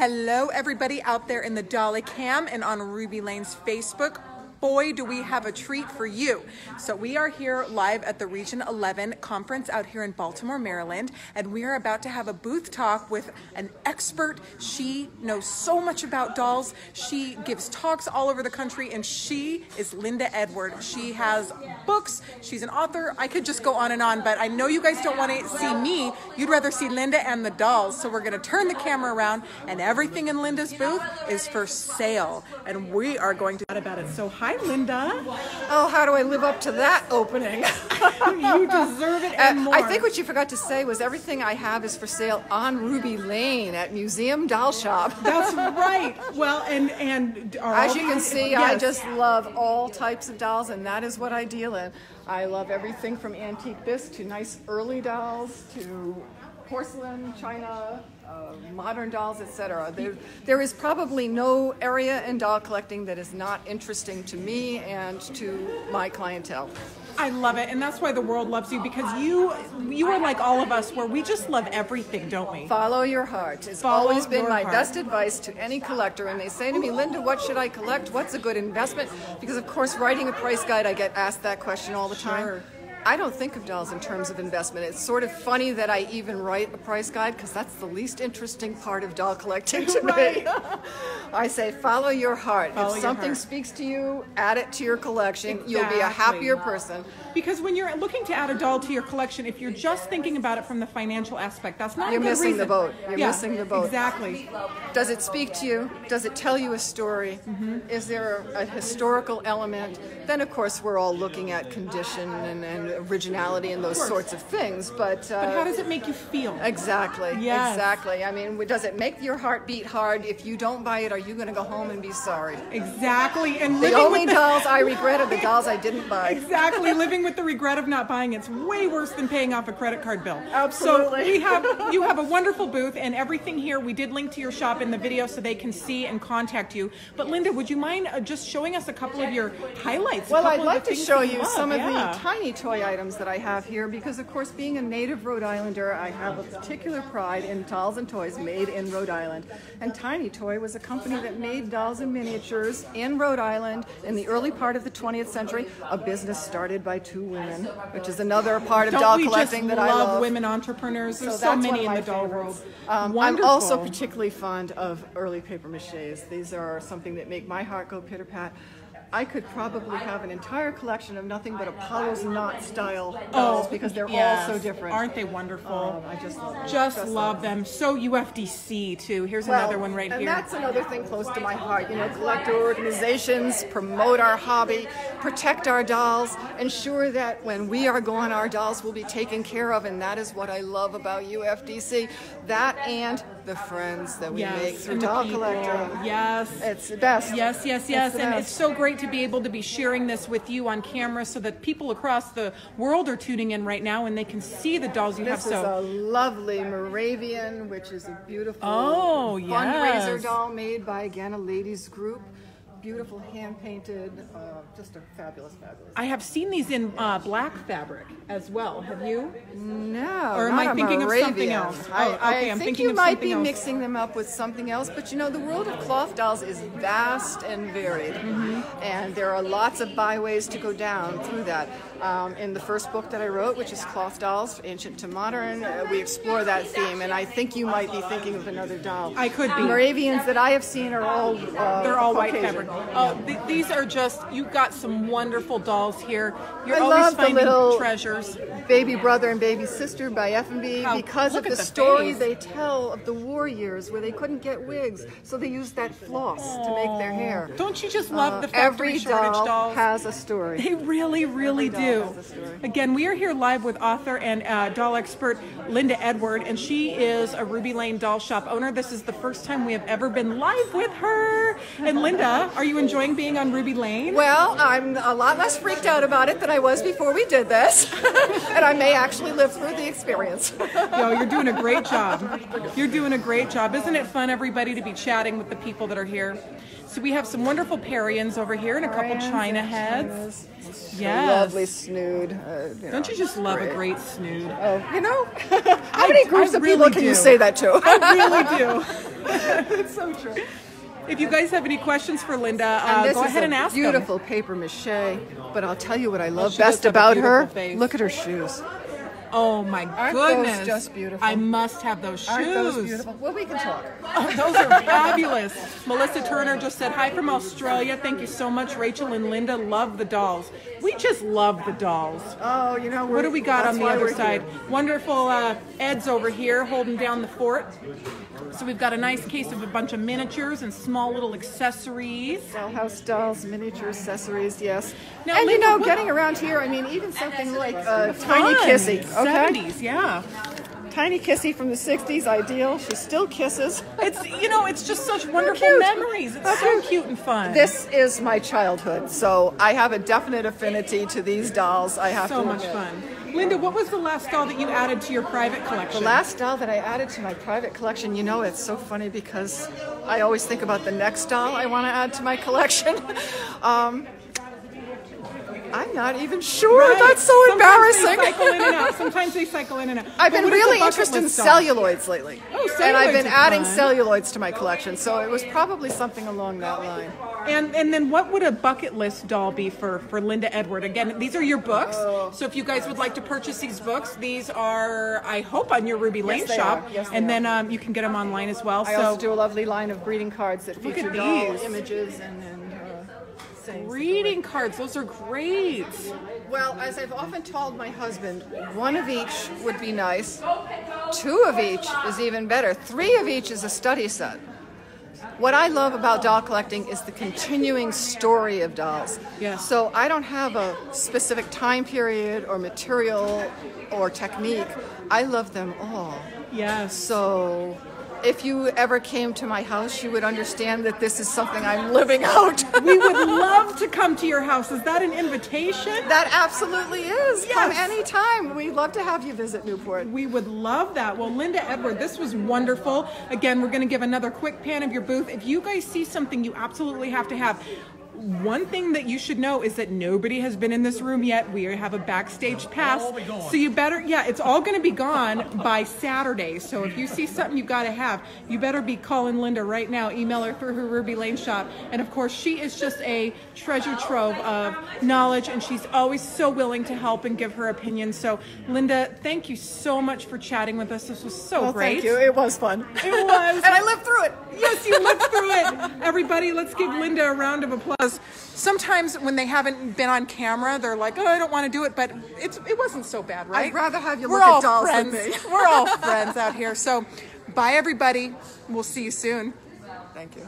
Hello, everybody out there in the Dolly Cam and on Ruby Lane's Facebook. Boy, do we have a treat for you. So we are here live at the Region 11 conference out here in Baltimore, Maryland, and we are about to have a booth talk with an expert. She knows so much about dolls. She gives talks all over the country, and she is Linda Edward. She has books. She's an author. I could just go on, but I know you guys don't want to see me. You'd rather see Linda and the dolls. So we're going to turn the camera around, and everything in Linda's booth is for sale, and we are going to chat about it. So hi, Linda. Oh, how do I live up to that opening? You deserve it and more. I think what you forgot to say was everything I have is for sale on Ruby Lane at Museum Doll Shop. That's right. Well, and as you can see, yes. I just love all types of dolls, and that is what I deal in. I love everything from antique bisque to nice early dolls to porcelain, china, modern dolls, etc. There is probably no area in doll collecting that is not interesting to me and to my clientele. I love it, and that's why the world loves you, because you are like all of us, where we just love everything, don't we? Follow your heart. It's always been my best advice to any collector, and they say to me, Linda, what should I collect? What's a good investment? Because of course, writing a price guide, I get asked that question all the time. Sure. I don't think of dolls in terms of investment. It's sort of funny that I even write a price guide, because that's the least interesting part of doll collecting to me. I say, follow your heart. If something speaks to you, add it to your collection. Exactly. You'll be a happier person. Because when you're looking to add a doll to your collection, if you're just thinking about it from the financial aspect, that's not a good reason. You're missing the boat. You're missing the boat. Exactly. Does it speak to you? Does it tell you a story? Mm-hmm. Is there a historical element? Then, of course, we're all looking at condition and originality and those sorts of things. But how does it make you feel? Exactly. Yes. Exactly. I mean, does it make your heart beat hard? If you don't buy it, are you going to go home and be sorry? Exactly. And the only dolls I regret are the dolls I didn't buy. Exactly. Living with the regret of not buying it's way worse than paying off a credit card bill. Absolutely. So you have a wonderful booth, and everything here, we did link to your shop in the video so they can see and contact you. But Linda, would you mind just showing us a couple of your highlights? Well, I'd like to show you some of the tiny toy items that I have here, because of course, being a native Rhode Islander, I have a particular pride in dolls and toys made in Rhode Island. And Tiny Toy was a company that made dolls and miniatures in Rhode Island in the early part of the 20th century, a business started by two women, which is another part of doll collecting that I love. Love women entrepreneurs. There's so many in the doll world. I'm also particularly fond of early paper maches. These are something that make my heart go pitter-pat. I could probably have an entire collection of nothing but Apollo's knot style dolls, because they're all so different. Aren't they wonderful? I just love them. Just love them. So UFDC too. Here's another one right here. And that's another thing close to my heart. You know, collector organizations promote our hobby, protect our dolls, ensure that when we are gone, our dolls will be taken care of, and that is what I love about UFDC. That and the friends that we make through doll collecting. Yes. It's the best. Yes. And it's so great to be able to be sharing this with you on camera, so that people across the world are tuning in right now and they can see the dolls you have. This is a lovely Moravian, which is a beautiful fundraiser doll made by, again, a ladies group. Beautiful hand-painted, just a fabulous. I have seen these in black fabric as well. Have you? No, or am I thinking of something else? I think you might be mixing them up with something else, but you know, the world of cloth dolls is vast and varied, and there are lots of byways to go down through that. In the first book that I wrote, which is Cloth Dolls, Ancient to Modern, we explore that theme, and I think you might be thinking of another doll. I could be. Moravians that I have seen are all they're all white fabric. These are just, you've got some wonderful dolls here. You're always finding treasures. Baby Brother and Baby Sister by F&B, because of the story they tell of the war years where they couldn't get wigs, so they used that floss to make their hair. Don't you just love the factory shortage dolls? Every doll has a story. They really, really do. Again, we are here live with author and doll expert Linda Edward, and she is a Ruby Lane doll shop owner. This is the first time we have ever been live with her. And Linda, are you enjoying being on Ruby Lane? Well, I'm a lot less freaked out about it than I was before we did this, and I may actually live through the experience. Yo, you're doing a great job. You're doing a great job. Isn't it fun, everybody, to be chatting with the people that are here? So we have some wonderful Parians over here and a couple China heads. Yes. Lovely snood. Don't you just love a great snood? Oh, you know, how many groups of people can you say that to? I really do. It's so true. If you guys have any questions for Linda, go ahead and ask beautiful them. paper mache, but I'll tell you what I love she best does have a about her. beautiful face. Look at her shoes. Oh my Aren't goodness. those just beautiful? I must have those shoes. Aren't those beautiful? Well, we can talk. Oh, those are fabulous. Melissa Turner just said, hi from Australia. Thank you so much. Rachel and Linda love the dolls. We just love the dolls. Oh, you know, what do we got on the other side? Here. Wonderful Ed's over here holding down the fort. So we've got a nice case of a bunch of miniatures and small little accessories. Dollhouse dolls, miniature accessories, yes. Now, and Linda, you know, getting around here, I mean, even something like Tiny Kissy, okay? 70s, yeah. Tiny Kissy from the 60s, ideal. She still kisses. It's, you know, it's just such wonderful memories. It's so cute and fun. This is my childhood, so I have a definite affinity to these dolls. I have to admit. So much fun. Linda, what was the last doll that you added to your private collection? The last doll that I added to my private collection, you know, it's so funny because I always think about the next doll I want to add to my collection. I'm not even sure. Right. That's so embarrassing. Sometimes they cycle in and out. I've been really interested in celluloids lately. Oh, celluloids and I've been adding fun. celluloids to my collection, so it was probably something along that line. And then what would a bucket list doll be for Linda Edward? Again, these are your books. So if you guys would like to purchase these books, these are, I hope, on your Ruby Lane shop. Yes, and then you can get them online as well. I also do a lovely line of greeting cards that Look feature at doll these. images and sayings. Greeting cards, those are great. Well, as I've often told my husband, one of each would be nice. 2 of each is even better. 3 of each is a study set. What I love about doll collecting is the continuing story of dolls. Yes. So I don't have a specific time period or material or technique. I love them all. Yes. So if you ever came to my house, you would understand that this is something I'm living out. We would love to come to your house. Is that an invitation? That absolutely is. Yes. Come anytime. We'd love to have you visit Newport. We would love that. Well, Linda Edward, this was wonderful. Again, we're going to give another quick pan of your booth. If you guys see something you absolutely have to have, one thing that you should know is that nobody has been in this room yet. We have a backstage pass. So you better, it's all going to be gone by Saturday. So if you see something you got to have, you better be calling Linda right now. Email her through her Ruby Lane shop. And of course, she is just a treasure trove of knowledge, and she's always so willing to help and give her opinion. So Linda, thank you so much for chatting with us. This was so great. Thank you. It was fun. It was. And I lived through it. Yes, you lived through it. Everybody, let's give Linda a round of applause. Sometimes when they haven't been on camera, they're like, oh, I don't want to do it, but it wasn't so bad, right? I'd rather have you We're look all at dolls friends. than me. We're all friends out here. So bye, everybody. We'll see you soon. Thank you.